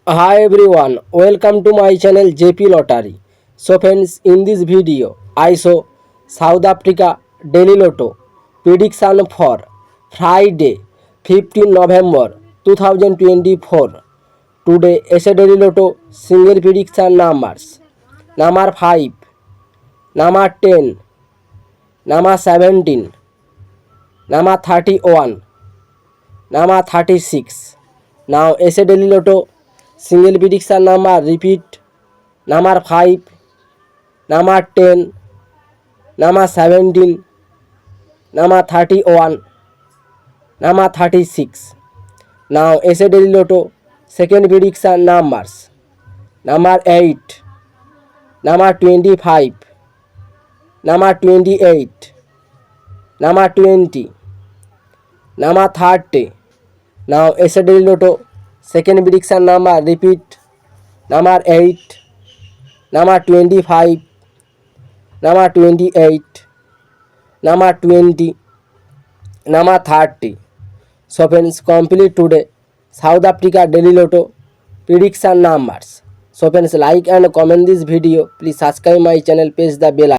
Hi everyone, welcome to my channel JP Lottery. So friends, in this video, I show South Africa Daily Lotto prediction for Friday, 15 November 2024. Today, SA Daily Lotto single prediction numbers. Number 5, number 10, number 17, number 31, number 36. Now, SA Daily Lotto single prediction number repeat. Number 5, number 10, number 17, number 31, number 36. Now SA Daily Lotto second prediction numbers. Number 8, number 25, number 28, number 20, number 30. Now SA Daily Lotto second prediction number repeat. Number 8, number 25, number 28, number 20, number 30. So friends, complete today South Africa Daily Lotto prediction numbers. So friends, like and comment this video. Please subscribe my channel, press the bell icon.